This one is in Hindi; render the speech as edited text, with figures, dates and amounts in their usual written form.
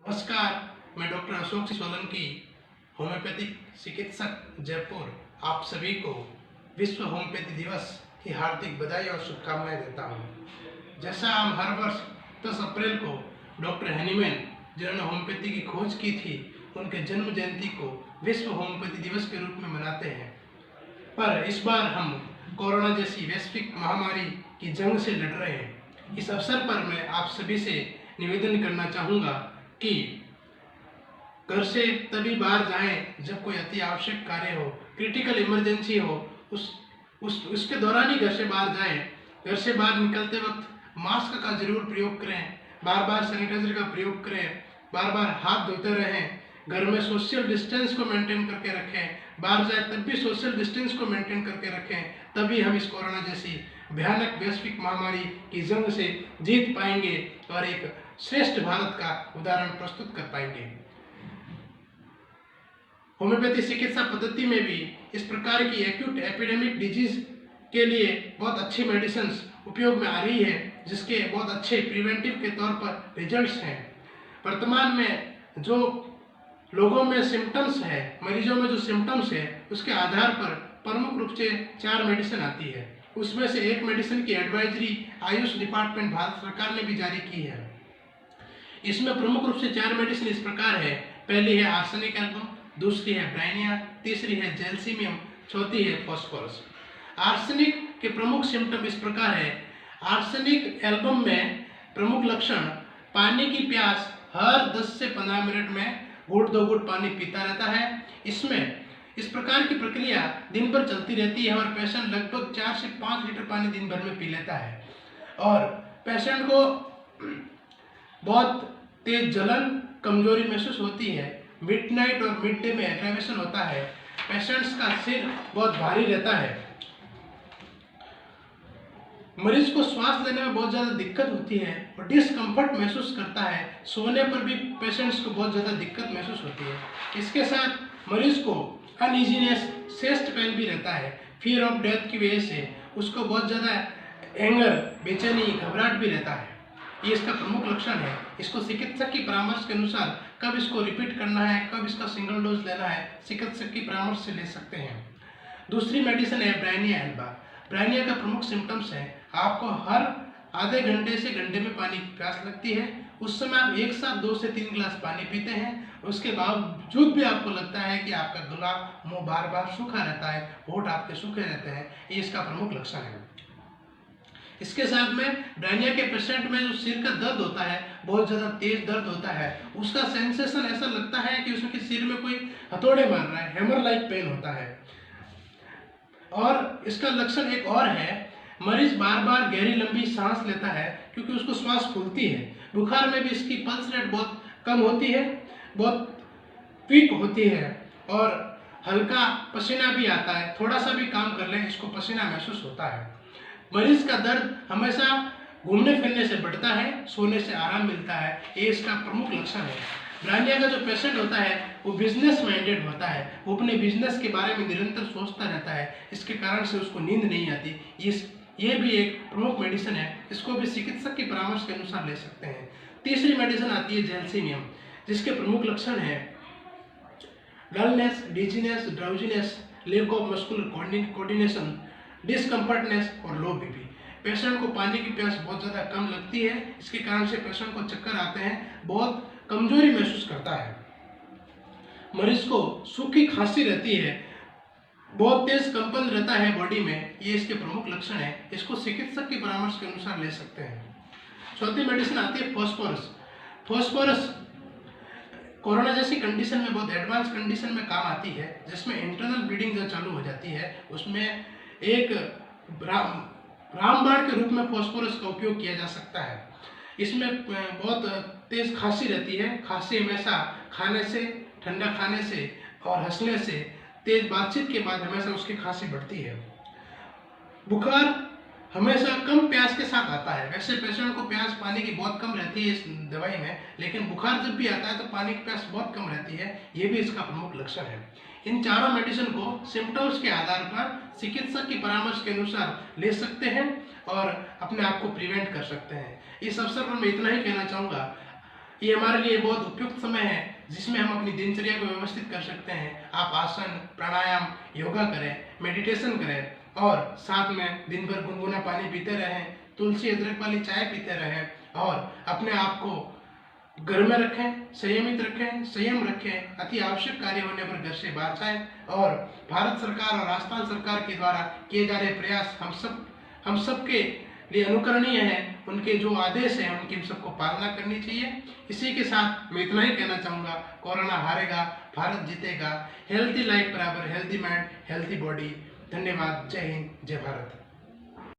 नमस्कार, मैं डॉक्टर अशोक सोलंकी, होम्योपैथिक चिकित्सक जयपुर, आप सभी को विश्व होम्योपैथी दिवस की हार्दिक बधाई और शुभकामनाएं देता हूं। जैसा हम हर वर्ष 10 अप्रैल को डॉक्टर हैनीमैन, जिन्होंने होम्योपैथी की खोज की थी, उनके जन्म जयंती को विश्व होम्योपैथी दिवस के रूप में मनाते हैं, पर इस बार हम कोरोना जैसी वैश्विक महामारी की जंग से लड़ रहे हैं। इस अवसर पर मैं आप सभी से निवेदन करना चाहूँगा कि घर से तभी बाहर जाएं जब कोई अति आवश्यक कार्य हो, क्रिटिकल इमरजेंसी हो, उसके दौरान ही घर से बाहर जाएं। घर से बाहर निकलते वक्त मास्क का जरूर प्रयोग करें, बार बार सैनिटाइजर का प्रयोग करें, बार बार हाथ धोते रहें, घर में सोशल डिस्टेंस को मेंटेन करके रखें, बाहर जाए तब भी सोशल डिस्टेंस को मेंटेन करके रखें, तभी हम इस कोरोना जैसी भयानक वैश्विक महामारी की जंग से जीत पाएंगे और एक श्रेष्ठ भारत का उदाहरण प्रस्तुत कर पाएंगे। होम्योपैथी चिकित्सा पद्धति में भी इस प्रकार की एक्यूट एपिडेमिक डिजीज के लिए बहुत अच्छी मेडिसिन उपयोग में आ रही है, जिसके बहुत अच्छे प्रिवेंटिव के तौर पर रिजल्ट्स हैं। वर्तमान में जो लोगों में सिम्टम्स है, मरीजों में जो सिम्टम्स है, उसके आधार पर प्रमुख रूप से 4 मेडिसिन आती है। उसमें से एक मेडिसिन की एडवाइजरी आयुष डिपार्टमेंट भारत सरकार ने भी जारी की है। इसमें प्रमुख रूप से 4 मेडिसिन इस प्रकार है। पहली है आर्सेनिक एल्बम, दूसरी है ब्राइनिया, तीसरी है जेल्सीमियम, चौथी है फॉस्फोरस। आर्सेनिक के प्रमुख सिम्टम इस प्रकार है। आर्सेनिक एल्बम में प्रमुख लक्षण पानी की प्यास, हर 10 से 15 मिनट में घूंट 2 घूंट पानी पीता रहता है। इसमें इस प्रकार की प्रक्रिया दिन भर चलती रहती है और पेशेंट लगभग 4 से 5 लीटर पानी दिन भर में पी लेता है और पेशेंट को बहुत तेज जलन, कमजोरी महसूस होती है। मिडनाइट और मिड डे में एग्रावेशन होता है। पेशेंट्स का सिर बहुत भारी रहता है। मरीज को श्वास लेने में बहुत ज़्यादा दिक्कत होती है और डिस्कम्फर्ट महसूस करता है। सोने पर भी पेशेंट्स को बहुत ज़्यादा दिक्कत महसूस होती है। इसके साथ मरीज को अनइजीनेस, चेस्ट पेन भी रहता है। फियर ऑफ डेथ की वजह से उसको बहुत ज़्यादा एंगर, बेचैनी, घबराहट भी रहता है। ये इसका प्रमुख लक्षण है। इसको चिकित्सक की परामर्श के अनुसार कब इसको रिपीट करना है, कब इसका सिंगल डोज लेना है, चिकित्सक की परामर्श से ले सकते हैं। दूसरी मेडिसिन है ब्राइनिया एल्बा। ब्राइनिया का प्रमुख सिम्टम्स है आपको हर आधे घंटे से घंटे में पानी की प्यास लगती है। उस समय आप एक साथ 2 से 3 गिलास पानी पीते हैं। उसके बावजूद भी आपको लगता है कि आपका गला, मुंह बार बार सूखा रहता है, होंठ आपके सूखे रहते हैं। ये इसका प्रमुख लक्षण है। इसके साथ में ब्राइनिया के पेशेंट में जो सिर का दर्द होता है, बहुत ज़्यादा तेज दर्द होता है। उसका सेंसेशन ऐसा लगता है कि उसके सिर में कोई हथौड़े मार रहा है, हैमर लाइक पेन होता है। और इसका लक्षण एक और है, मरीज बार बार गहरी लंबी सांस लेता है क्योंकि उसको श्वास फूलती है। बुखार में भी इसकी पल्स रेट बहुत कम होती है, बहुत वीक होती है और हल्का पसीना भी आता है। थोड़ा सा भी काम कर लें, इसको पसीना महसूस होता है। मरीज का दर्द हमेशा घूमने फिरने से बढ़ता है, सोने से आराम मिलता है। ये इसका प्रमुख लक्षण है। ब्राइनिया का जो पेशेंट होता है वो बिजनेस माइंडेड होता है। वो अपने बिजनेस के बारे में निरंतर सोचता रहता है। इसके कारण से उसको नींद नहीं आती। ये भी एक प्रमुख मेडिसिन है। इसको भी चिकित्सक की परामर्श के अनुसार ले सकते हैं। तीसरी मेडिसिन आती है जेल्सीमियम, जिसके प्रमुख लक्षण है dullness, dizziness, drowsiness, lack of muscular coordination, discomfortness और लो बीपी। पेशेंट को पानी की प्यास बहुत ज़्यादा कम लगती है। इसके कारण से पेशेंट को चक्कर आते हैं, बहुत कमजोरी महसूस करता है। मरीज को सूखी खांसी रहती है, बहुत तेज कंपन रहता है बॉडी में। ये इसके प्रमुख लक्षण है। इसको चिकित्सक की परामर्श के अनुसार ले सकते हैं। चौथी मेडिसिन आती है फॉस्फोरस। फॉस्फोरस कोरोना जैसी कंडीशन में, बहुत एडवांस कंडीशन में काम आती है, जिसमें इंटरनल ब्लीडिंग जब चालू हो जाती है, उसमें एक रामबाण के रूप में फॉस्फोरस का उपयोग किया जा सकता है। इसमें बहुत तेज खांसी रहती है। खांसी हमेशा खाने से, ठंडा खाने से और हंसने से, तेज बातचीत के बाद हमेशा उसकी खांसी बढ़ती है। बुखार हमेशा कम प्यास के साथ आता है। वैसे पेशेंट को प्यास पानी की बहुत कम रहती है इस दवाई में, लेकिन बुखार जब भी आता है तो पानी की प्यास बहुत कम रहती है। ये भी इसका प्रमुख लक्षण है। इन चारों मेडिसिन को सिम्टम्स के आधार पर चिकित्सक की परामर्श के अनुसार ले सकते हैं और अपने आप को प्रिवेंट कर सकते हैं। इस अवसर पर मैं इतना ही कहना चाहूँगा, ये हमारे लिए बहुत उपयुक्त समय है जिसमें हम अपनी दिनचर्या को व्यवस्थित कर सकते हैं। आप आसन, प्राणायाम, योगा करें, मेडिटेशन करें और साथ में दिन भर गुनगुना पानी पीते रहें, तुलसी अदरक वाली चाय पीते रहें और अपने आप को घर में रखें, संयमित रखें, संयम रखें, अति आवश्यक कार्य होने पर घर से बाहर जाएं और भारत सरकार और राजस्थान सरकार के द्वारा किए जा रहे प्रयास हम सब के लिए अनुकरणीय है। उनके जो आदेश हैं उनकी हम सबको पालना करनी चाहिए। इसी के साथ मैं इतना ही कहना चाहूँगा, कोरोना हारेगा, भारत जीतेगा। हेल्थी लाइफ बराबर हेल्थी माइंड, हेल्थी बॉडी। धन्यवाद। जय हिंद, जय भारत।